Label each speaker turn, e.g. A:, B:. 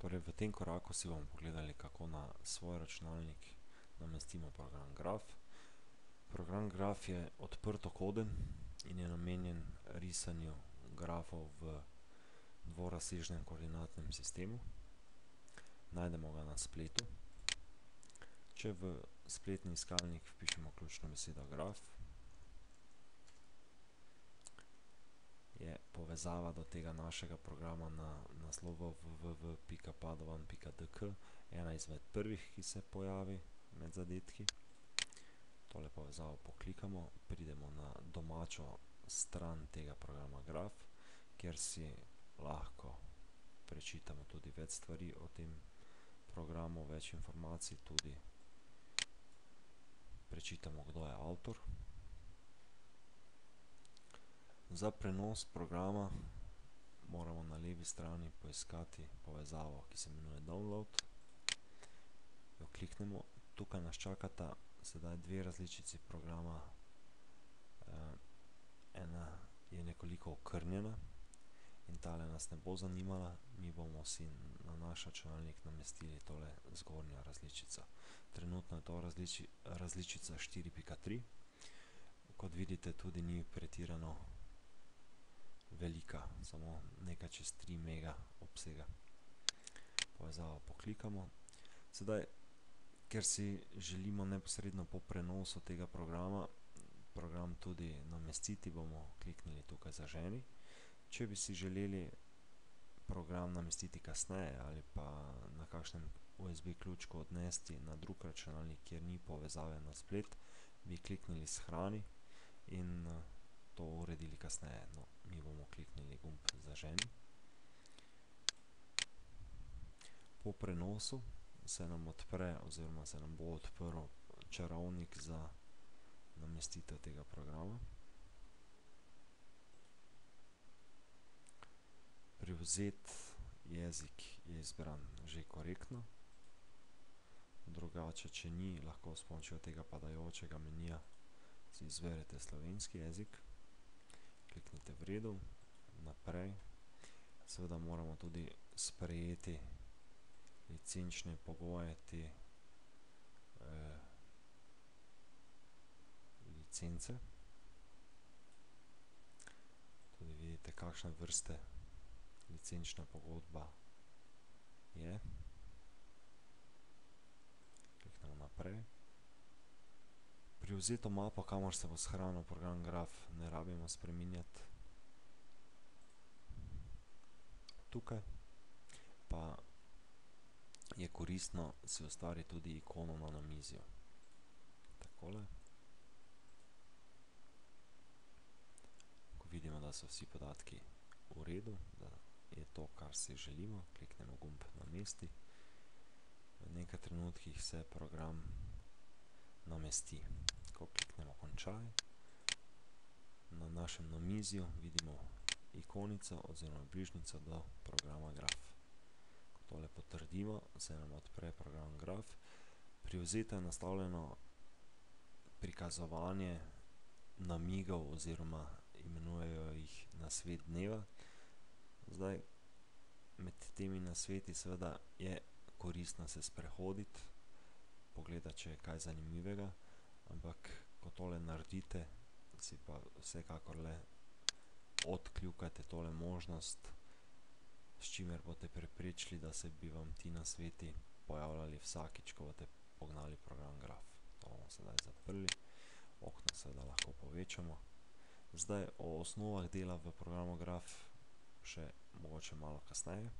A: Torej, v tem koraku si bomo pogledali, kako na svoj računalnik namestimo program Graph. Program Graph je odprtokoden in je namenjen risanju grafov v dvorazsežnem koordinatnem sistemu. Najdemo ga na spletu. Če v spletni iskalnik vpišemo ključno besedo Graph, je povezava do tega našega programa na naslovu www.padovan.dk ena izmed prvih, ki se pojavi med zadetki. Tole povezavo poklikamo, pridemo na domačo stran tega programa Graph, kjer si lahko prečitamo tudi več stvari o tem programu, več informacij, tudi prečitamo, kdo je avtor. Za prenos programa moramo na levi strani poiskati povezavo, ki se imenuje Download. Jo kliknemo. Tukaj nas čakata sedaj dve različici programa. Ena je nekoliko okrnjena in tale nas ne bo zanimala. Mi bomo si na naš računalnik namestili tole zgornjo različico. Trenutno je to različica 4.3. Kot vidite, tudi ni pretirano velika, samo nekaj čez 3 mega obsega. Povezavo poklikamo. Sedaj, ker si želimo neposredno po prenosu tega programa program tudi namestiti, bomo kliknili tukaj Zaženi. Če bi si želeli program namestiti kasneje ali pa na kakšnem USB ključku odnesti na drug računalnik, kjer ni povezave na splet, bi kliknili Shrani in to uredili kasneje. No, mi bomo kliknili gumb Zaženi. Po prenosu se nam odpre oziroma se nam bo odprl čarovnik za namestitev tega programa. Privzet jezik je izbran že korektno. Drugače, če ni, lahko s pomočjo tega padajočega menija si izberete slovenski jezik. Kliknite v redu, naprej. Seveda moramo tudi sprejeti licenčne pogoje te licence. Tudi vidite, kakšne vrste licenčna pogodba je. Kliknemo naprej. Privzeto mapo, kamor se bo shranil program Graph, ne rabimo spreminjati. Tukaj pa je koristno si ustvariti tudi ikono na namizju. Takole. Ko vidimo, da so vsi podatki v redu, da je to, kar si želimo, kliknemo gumb Namesti. V nekaj trenutkih se program namesti. Ko kliknemo Končaj, na našem namizju vidimo ikonico oziroma bližnjico do programa Graph. Ko tole potrdimo, se nam odpre program Graph. Privzeto je nastavljeno prikazovanje namigov oziroma imenujejo jih nasvet dneva. Zdaj, med temi nasveti seveda je koristno se sprehoditi, pogledati, če je kaj zanimivega, ampak ko tole naredite, si pa vsekakor le odkljukajte tole možnost, s čimer boste preprečili, da se bi vam ti nasveti pojavljali vsakič, ko boste pognali program Graph. To bomo sedaj zaprli. Okno seveda lahko povečamo. Zdaj, o osnovah dela v programu Graph še mogoče malo kasneje.